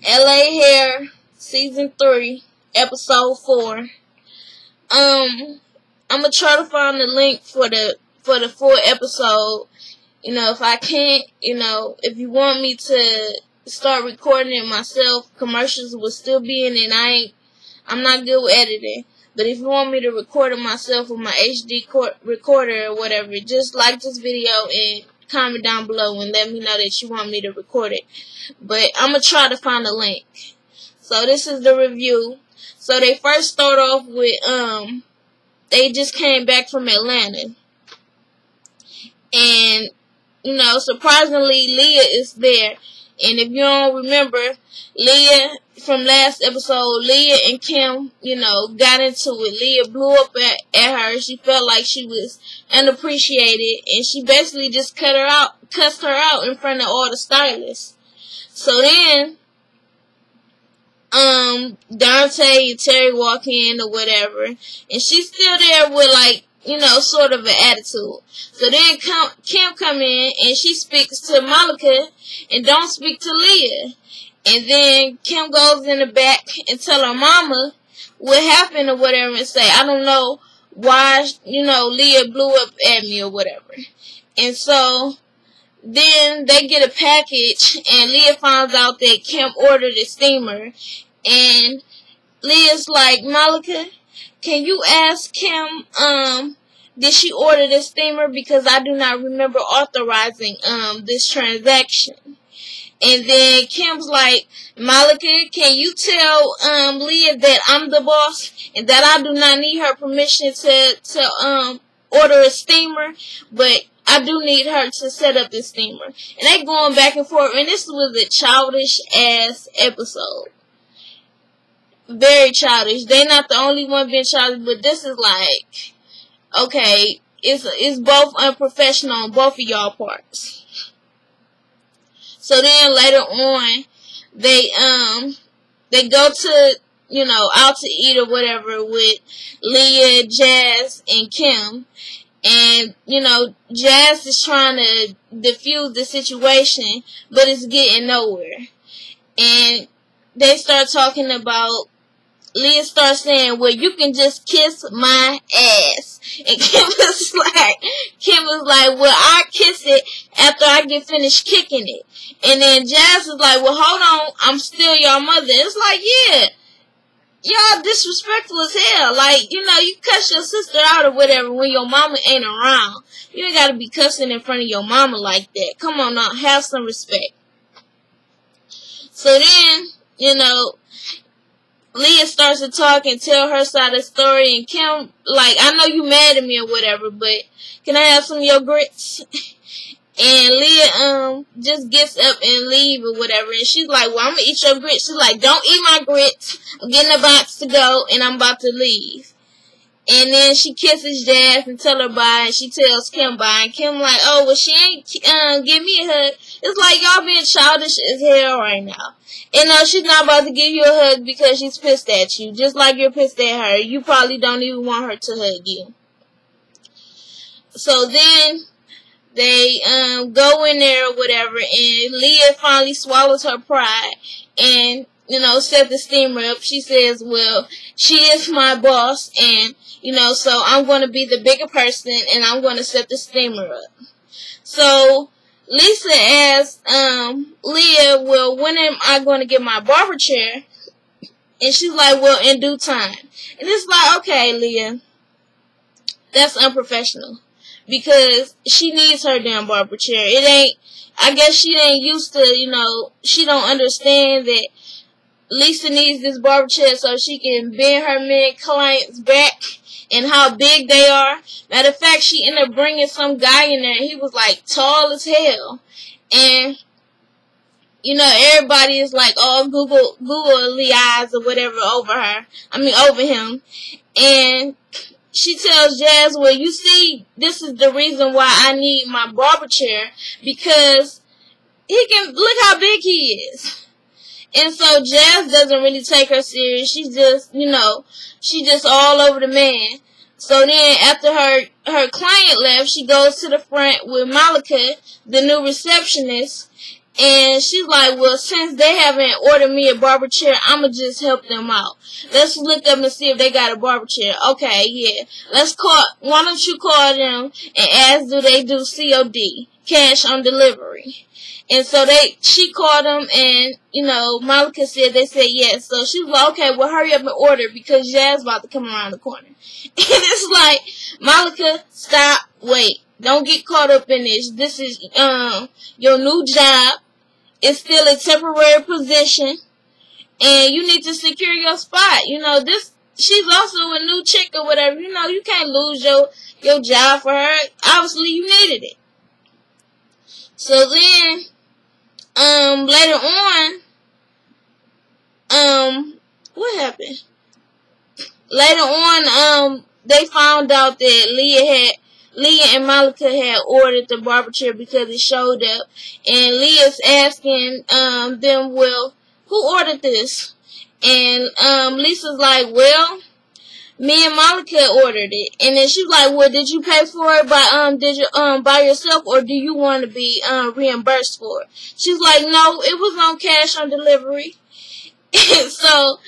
LA Hair Season 3, Episode 4. I'm gonna try to find the link for the full episode. If I can't, if you want me to start recording it myself, commercials will still be in it. I'm not good with editing. But if you want me to record it myself with my HD recorder or whatever, just like this video and comment down below and let me know that you want me to record it. But I'm going to try to find a link. So this is the review. So they first start off with, they just came back from Atlanta. And, surprisingly, Leah is there. And if you don't remember, Leah, from last episode, Leah and Kim, got into it. Leah blew up at her. She felt like she was unappreciated. And she basically just cussed her out in front of all the stylists. So then, Dante and Terry walk in or whatever. And she's still there with sort of an attitude. So then Kim come in and she speaks to Malika and don't speak to Leah. And then Kim goes in the back and tell her mama what happened or whatever and say, I don't know why, Leah blew up at me or whatever. And so then they get a package and Leah finds out that Kim ordered a steamer. And Leah's like, Malika, can you ask Kim, did she order the steamer? Because I do not remember authorizing, this transaction. And then Kim's like, Malika, can you tell, Leah that I'm the boss and that I do not need her permission to order a steamer, but I do need her to set up this steamer. And they going back and forth, and this was a childish-ass episode. Very childish. They not the only one being childish, but this is like, okay, it's both unprofessional on both of y'all parts. So then later on, they go to, out to eat or whatever with Leah, Jazz, and Kim. And, Jazz is trying to defuse the situation, but it's getting nowhere. And they start talking about, Leah starts saying, well, you can just kiss my ass. And Kim was like, well, I kiss it after I get finished kicking it. And then Jazz is like, well, hold on, I'm still your mother. It's like, yeah, y'all disrespectful as hell. Like, you cuss your sister out or whatever when your mama ain't around. You ain't gotta be cussing in front of your mama like that. Come on now, have some respect. So then, Leah starts to talk and tell her side of the story, and Kim, like, I know you mad at me or whatever, but can I have some of your grits? And Leah, just gets up and leave or whatever, and she's like, well, I'm gonna eat your grits. She's like, don't eat my grits. I'm getting a box to go, and I'm about to leave. And then she kisses Jazz and tell her bye, and she tells Kim bye, and Kim like, oh, well, she ain't, give me a hug. It's like, y'all being childish as hell right now. And no, she's not about to give you a hug because she's pissed at you. Just like you're pissed at her. You probably don't even want her to hug you. So then they go in there or whatever, and Leah finally swallows her pride and, set the steamer up. She says, well, she is my boss, and, so I'm going to be the bigger person, and I'm going to set the steamer up. So Lisa asks Leah, well, when am I going to get my barber chair? And she's like, well, in due time. And it's like, okay, Leah, that's unprofessional. Because she needs her damn barber chair. I guess she ain't used to, she don't understand that Lisa needs this barber chair so she can bend her men clients back and how big they are. Matter of fact, she ended up bringing some guy in there. He was like tall as hell. And, everybody is like, oh, Google eyes or whatever over him. And she tells Jazz, well, you see, this is the reason why I need my barber chair, because he can, look how big he is. And so Jazz doesn't really take her serious. She's just, she just all over the man. So then after her client left, she goes to the front with Malika, the new receptionist, And she's like, well, since they haven't ordered me a barber chair, I'ma just help them out. Let's look up and see if they got a barber chair. Okay, yeah. Why don't you call them and ask, do they do COD, cash on delivery? And so she called them, and, Malika said they said yes. So she was like, okay, well, hurry up and order because Jazz about to come around the corner. And it's like, Malika, stop, wait. Don't get caught up in this. This is your new job. It's still a temporary position, and you need to secure your spot. She's also a new chick or whatever. You can't lose your job for her. Obviously, you needed it. So then, later on, what happened? Later on, they found out that Leah and Malika had ordered the barber chair because it showed up. And Leah's asking them, well, who ordered this? And Lisa's like, well, me and Malika ordered it. And then she's like, well, did you pay for it by yourself, or do you want to be reimbursed for it? She's like, no, it was on cash on delivery. So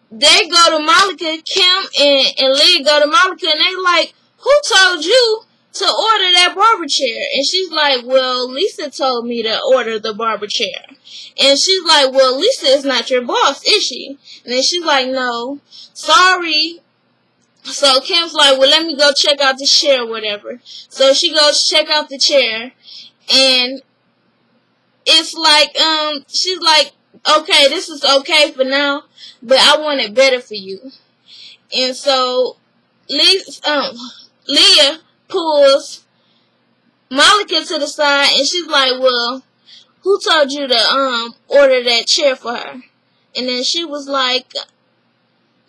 they go to Malika, Kim and Leah go to Malika, and they like, who told you to order that barber chair? And she's like, well, Lisa told me to order the barber chair. And she's like, well, Lisa is not your boss, is she? And then she's like, no, sorry. So Kim's like, well, let me go check out the chair or whatever. So she goes check out the chair, and it's like, she's like, okay, this is okay for now, but I want it better for you. And so Leah pulls Malika to the side, and she's like, well, who told you to order that chair for her? And then she was like,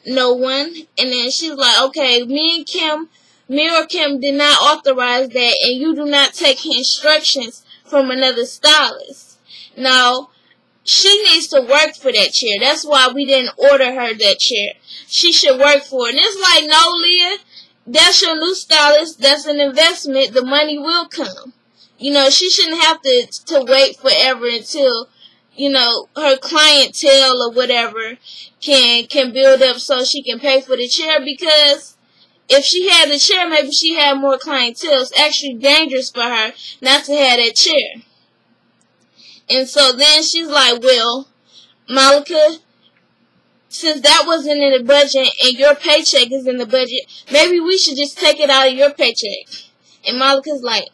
no one. And then she's like, okay, me or Kim did not authorize that, and you do not take instructions from another stylist. Now, she needs to work for that chair. That's why we didn't order her that chair. She should work for it. And it's like, no, Leah, that's your new stylist. That's an investment. The money will come. She shouldn't have to wait forever until, her clientele or whatever can build up so she can pay for the chair, because if she had the chair, maybe she had more clientele. It's actually dangerous for her not to have that chair. And so then she's like, well, Malika, since that wasn't in the budget and your paycheck is in the budget, maybe we should just take it out of your paycheck. And Malika's like,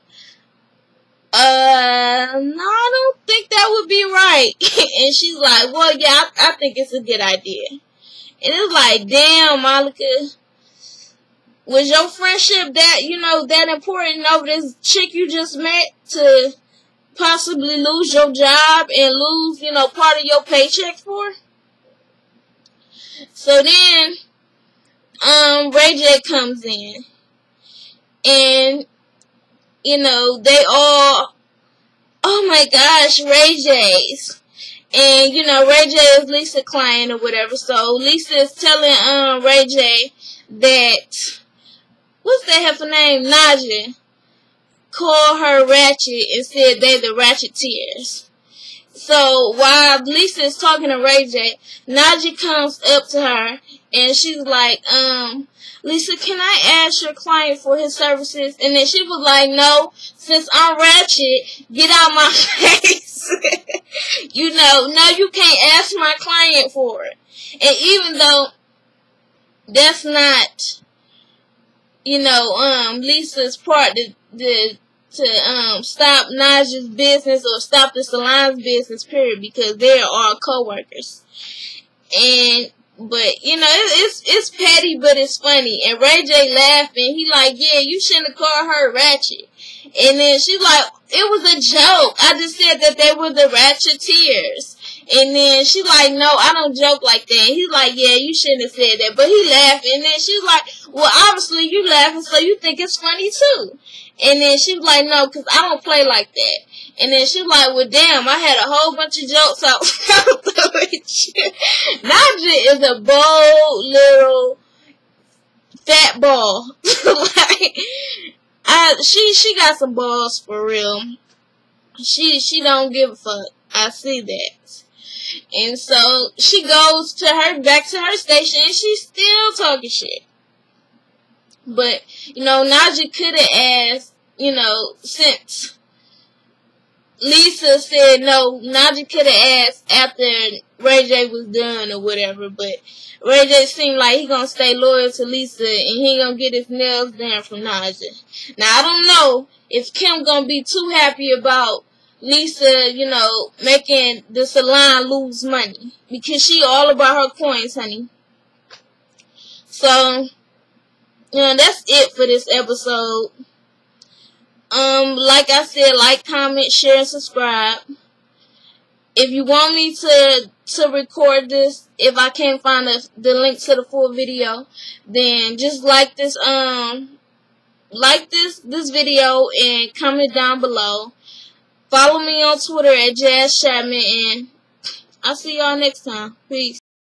no, I don't think that would be right. And she's like, well, yeah, I think it's a good idea. And it's like, damn, Malika, was your friendship that important over this chick you just met to possibly lose your job and lose, part of your paycheck for? So then, Ray J comes in, and, they all, oh my gosh, Ray J's. And, Ray J is Lisa's client or whatever, so Lisa is telling, Ray J that, what's that heifer name? Naja called her ratchet and said they the ratcheteers. So while Lisa is talking to Ray J, Naja comes up to her and she's like, Lisa, can I ask your client for his services? And then she was like, no, since I'm ratchet, get out my face. No, you can't ask my client for it. And even though that's not, Lisa's part to stop Naja's business or stop the salon's business, period, because they are all co-workers. But it's petty, but it's funny. And Ray J laughing, he like, yeah, you shouldn't have called her ratchet. And then she's like, it was a joke. I just said that they were the ratcheteers. And then she's like, no, I don't joke like that. And he's like, yeah, you shouldn't have said that. But he laughed. And then she's like, well, obviously you laughing, so you think it's funny too. And then she was like, no, because I don't play like that. And then she was like, well, damn, I had a whole bunch of jokes out with you. Naja is a bold little fat ball. Like, she got some balls for real. She don't give a fuck. I see that. And so she goes back to her station, and she's still talking shit. But, Naja could have asked, since Lisa said no, Naja could have asked after Ray J was done or whatever, but Ray J seemed like he gonna stay loyal to Lisa, and he gonna get his nails done from Naja. Now, I don't know if Kim gonna be too happy about Lisa, making the salon lose money, because she all about her coins, honey. So, that's it for this episode. Like I said, like, comment, share, and subscribe. If you want me to record this, if I can't find the link to the full video, then just like this video and comment down below. Follow me on Twitter at Jazz Chapman, and I'll see y'all next time. Peace.